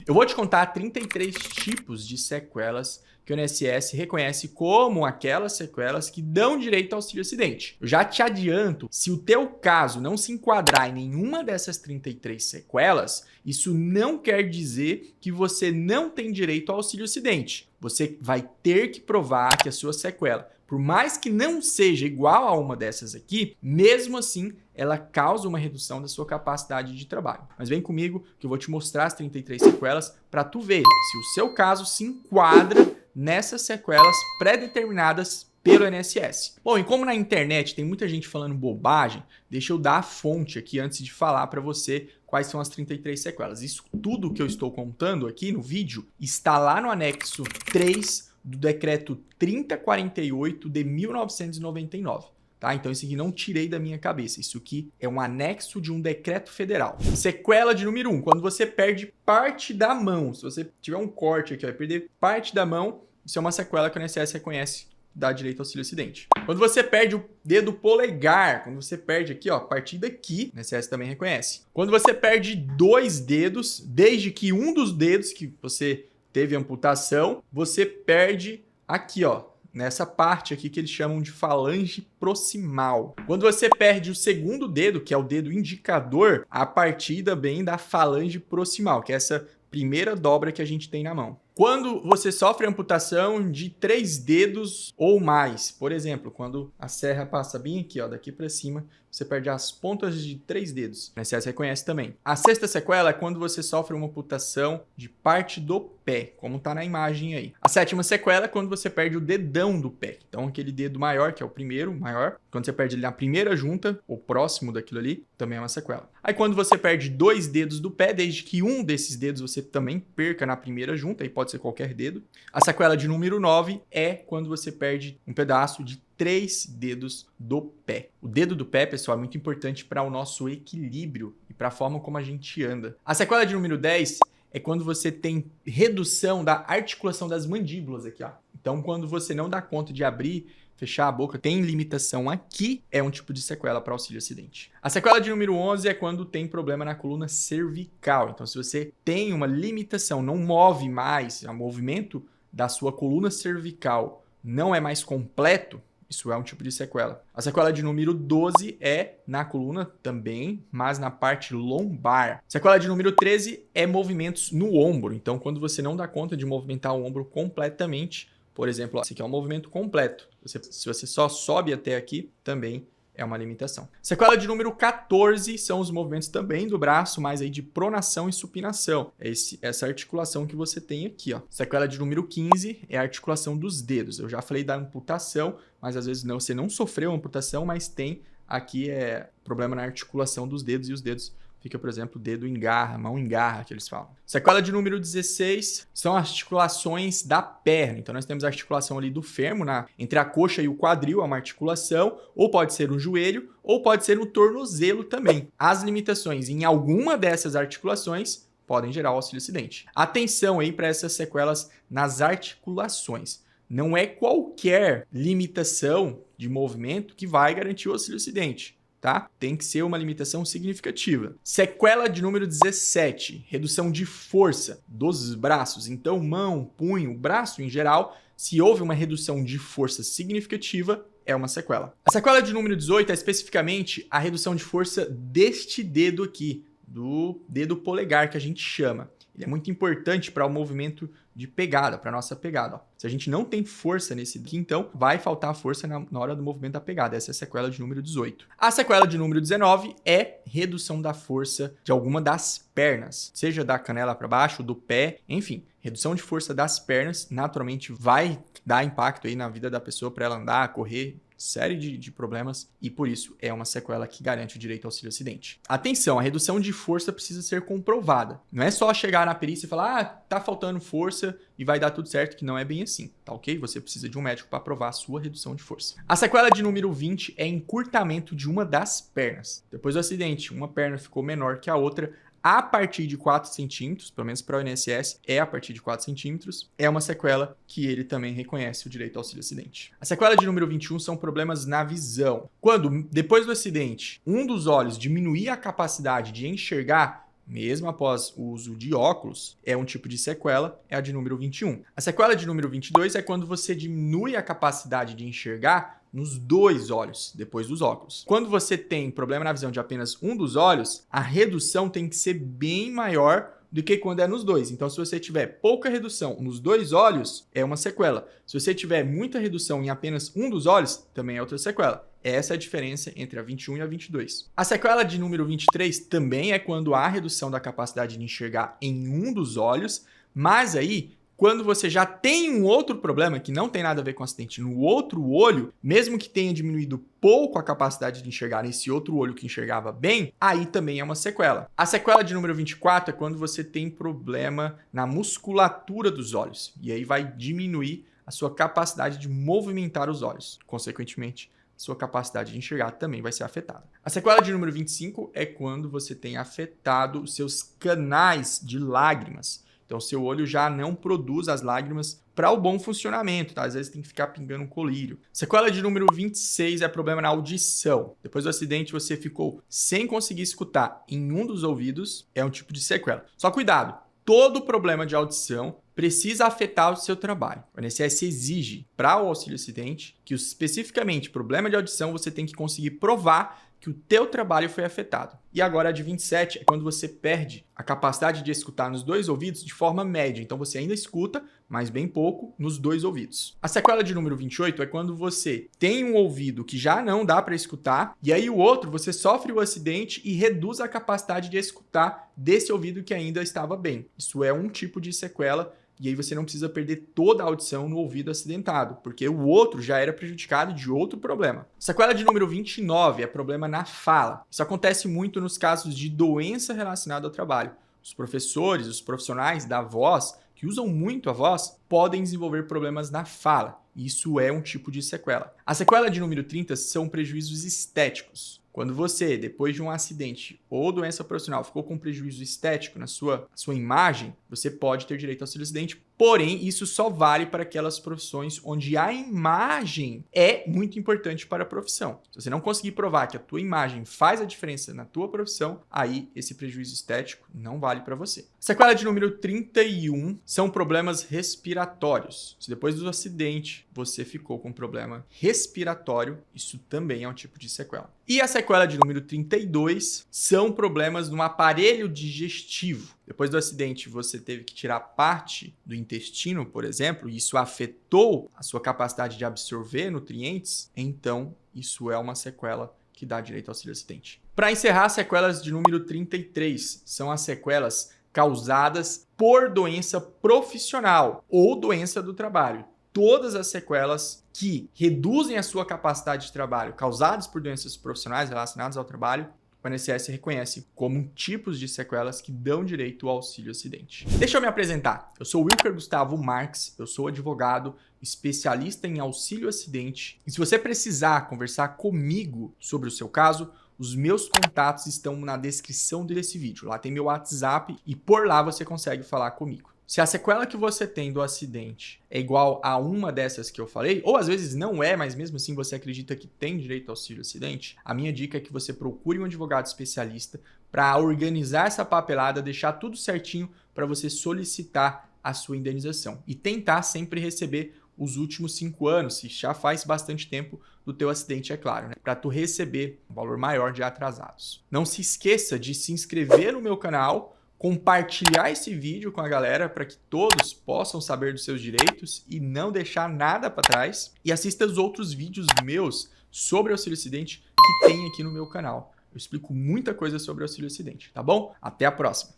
Eu vou te contar 33 tipos de sequelas que o INSS reconhece como aquelas sequelas que dão direito ao auxílio-acidente. Eu já te adianto, se o teu caso não se enquadrar em nenhuma dessas 33 sequelas, isso não quer dizer que você não tem direito ao auxílio-acidente. Você vai ter que provar que a sua sequela, por mais que não seja igual a uma dessas aqui, mesmo assim, ela causa uma redução da sua capacidade de trabalho. Mas vem comigo que eu vou te mostrar as 33 sequelas para tu ver se o seu caso se enquadra nessas sequelas pré-determinadas pelo INSS. Bom, e como na internet tem muita gente falando bobagem, deixa eu dar a fonte aqui antes de falar para você quais são as 33 sequelas. Isso tudo que eu estou contando aqui no vídeo está lá no anexo 3 do decreto 3048 de 1999. Tá? Então isso aqui não tirei da minha cabeça. Isso aqui é um anexo de um decreto federal. Sequela de número 1. Quando você perde parte da mão. Se você tiver um corte aqui, vai perder parte da mão. Isso é uma sequela que o INSS reconhece, dá direito ao auxílio-acidente. Quando você perde o dedo polegar, quando você perde aqui, ó, a partir daqui, o INSS também reconhece. Quando você perde 2 dedos, desde que um dos dedos que você teve amputação, você perde aqui, ó, nessa parte aqui que eles chamam de falange proximal. Quando você perde o segundo dedo, que é o dedo indicador, a partir também da falange proximal, que é essa primeira dobra que a gente tem na mão. Quando você sofre amputação de 3 dedos ou mais, por exemplo, quando a serra passa bem aqui, ó, daqui para cima, você perde as pontas de 3 dedos. O INSS reconhece também. A sexta sequela é quando você sofre uma amputação de parte do pé, como está na imagem aí. A sétima sequela é quando você perde o dedão do pé. Então, aquele dedo maior, que é o primeiro maior, quando você perde ele na primeira junta, ou próximo daquilo ali, também é uma sequela. Aí, quando você perde 2 dedos do pé, desde que um desses dedos você também perca na primeira junta, aí pode ser qualquer dedo. A sequela de número 9 é quando você perde um pedaço de 3 dedos do pé. O dedo do pé, pessoal, é muito importante para o nosso equilíbrio e para a forma como a gente anda. A sequela de número 10 é quando você tem redução da articulação das mandíbulas aqui, ó. Então, quando você não dá conta de abrir, fechar a boca, tem limitação aqui, é um tipo de sequela para auxílio-acidente. A sequela de número 11 é quando tem problema na coluna cervical. Então, se você tem uma limitação, não move mais, o movimento da sua coluna cervical não é mais completo, isso é um tipo de sequela. A sequela de número 12 é na coluna também, mas na parte lombar. Sequela de número 13 é movimentos no ombro. Então, quando você não dá conta de movimentar o ombro completamente, por exemplo, esse aqui é um movimento completo. Se você só sobe até aqui, também é uma limitação. Sequela de número 14 são os movimentos também do braço, mas aí de pronação e supinação. É essa articulação que você tem aqui, ó. Sequela de número 15 é a articulação dos dedos. Eu já falei da amputação, mas às vezes não, você não sofreu amputação, mas tem aqui problema na articulação dos dedos e os dedos fica, por exemplo, dedo engarra, mão engarra, que eles falam. Sequela de número 16 são articulações da perna. Então, nós temos a articulação ali do fêmur, entre a coxa e o quadril, é uma articulação, ou pode ser no joelho, ou pode ser no tornozelo também. As limitações em alguma dessas articulações podem gerar o auxílio-acidente. Atenção aí para essas sequelas nas articulações. Não é qualquer limitação de movimento que vai garantir o auxílio-acidente. Tá? Tem que ser uma limitação significativa. Sequela de número 17, redução de força dos braços. Então, mão, punho, braço em geral, se houve uma redução de força significativa, é uma sequela. A sequela de número 18 é especificamente a redução de força deste dedo aqui, do dedo polegar que a gente chama. Ele é muito importante para o movimento de pegada, para a nossa pegada. Ó. Se a gente não tem força nesse aqui, então vai faltar força na hora do movimento da pegada. Essa é a sequela de número 18. A sequela de número 19 é redução da força de alguma das pernas, seja da canela para baixo, do pé, enfim. Redução de força das pernas naturalmente vai dar impacto aí na vida da pessoa para ela andar, correr, série de problemas, e por isso é uma sequela que garante o direito ao auxílio-acidente. Atenção, a redução de força precisa ser comprovada. Não é só chegar na perícia e falar, tá faltando força e vai dar tudo certo, que não é bem assim, tá ok? Você precisa de um médico para provar a sua redução de força. A sequela de número 20 é encurtamento de uma das pernas. Depois do acidente, uma perna ficou menor que a outra, a partir de 4 centímetros, pelo menos para o INSS, é a partir de 4 centímetros, é uma sequela que ele também reconhece o direito ao auxílio-acidente. A sequela de número 21 são problemas na visão. Quando, depois do acidente, um dos olhos diminuía a capacidade de enxergar, mesmo após o uso de óculos, é um tipo de sequela, é a de número 21. A sequela de número 22 é quando você diminui a capacidade de enxergar nos dois olhos, depois dos óculos. Quando você tem problema na visão de apenas um dos olhos, a redução tem que ser bem maior do que quando é nos dois. Então, se você tiver pouca redução nos dois olhos, é uma sequela. Se você tiver muita redução em apenas um dos olhos, também é outra sequela. Essa é a diferença entre a 21 e a 22. A sequela de número 23 também é quando há redução da capacidade de enxergar em um dos olhos, mas aí, quando você já tem um outro problema que não tem nada a ver com acidente no outro olho, mesmo que tenha diminuído pouco a capacidade de enxergar nesse outro olho que enxergava bem, aí também é uma sequela. A sequela de número 24 é quando você tem problema na musculatura dos olhos, e aí vai diminuir a sua capacidade de movimentar os olhos. Consequentemente, sua capacidade de enxergar também vai ser afetada. A sequela de número 25 é quando você tem afetado os seus canais de lágrimas. Então, seu olho já não produz as lágrimas para o bom funcionamento, tá? Às vezes tem que ficar pingando um colírio. Sequela de número 26 é problema na audição. Depois do acidente, você ficou sem conseguir escutar em um dos ouvidos, é um tipo de sequela. Só cuidado, todo problema de audição precisa afetar o seu trabalho. O INSS exige, para o auxílio-acidente, que especificamente problema de audição você tem que conseguir provar que o teu trabalho foi afetado. E agora a de 27 é quando você perde a capacidade de escutar nos dois ouvidos de forma média. Então você ainda escuta, mas bem pouco, nos dois ouvidos. A sequela de número 28 é quando você tem um ouvido que já não dá para escutar, e aí o outro você sofre o acidente e reduz a capacidade de escutar desse ouvido que ainda estava bem. Isso é um tipo de sequela. E aí você não precisa perder toda a audição no ouvido acidentado, porque o outro já era prejudicado de outro problema. Sequela de número 29 é problema na fala. Isso acontece muito nos casos de doença relacionada ao trabalho. Os professores, os profissionais da voz, que usam muito a voz, podem desenvolver problemas na fala. Isso é um tipo de sequela. A sequela de número 30 são prejuízos estéticos. Quando você, depois de um acidente ou doença profissional, ficou com prejuízo estético na sua imagem, você pode ter direito ao auxílio-acidente, porém, isso só vale para aquelas profissões onde a imagem é muito importante para a profissão. Se você não conseguir provar que a tua imagem faz a diferença na tua profissão, aí esse prejuízo estético não vale para você. Sequela de número 31 são problemas respiratórios. Se depois do acidente você ficou com problema respiratório, isso também é um tipo de sequela. E a sequela de número 32 são problemas no aparelho digestivo. Depois do acidente, você teve que tirar parte do intestino, por exemplo, e isso afetou a sua capacidade de absorver nutrientes, então isso é uma sequela que dá direito ao auxílio-acidente. Para encerrar, as sequelas de número 33 são as sequelas causadas por doença profissional ou doença do trabalho. Todas as sequelas que reduzem a sua capacidade de trabalho causadas por doenças profissionais relacionadas ao trabalho, o INSS reconhece como tipos de sequelas que dão direito ao auxílio-acidente. Deixa eu me apresentar. Eu sou o Wilker Gustavo Marques, eu sou advogado, especialista em auxílio-acidente. E se você precisar conversar comigo sobre o seu caso, os meus contatos estão na descrição desse vídeo. Lá tem meu WhatsApp e por lá você consegue falar comigo. Se a sequela que você tem do acidente é igual a uma dessas que eu falei, ou às vezes não é, mas mesmo assim você acredita que tem direito ao auxílio-acidente, a minha dica é que você procure um advogado especialista para organizar essa papelada, deixar tudo certinho para você solicitar a sua indenização. E tentar sempre receber os últimos 5 anos, se já faz bastante tempo do teu acidente, é claro, né? Para tu receber um valor maior de atrasados. Não se esqueça de se inscrever no meu canal, compartilhar esse vídeo com a galera para que todos possam saber dos seus direitos e não deixar nada para trás. E assista os outros vídeos meus sobre auxílio-acidente que tem aqui no meu canal. Eu explico muita coisa sobre auxílio-acidente, tá bom? Até a próxima!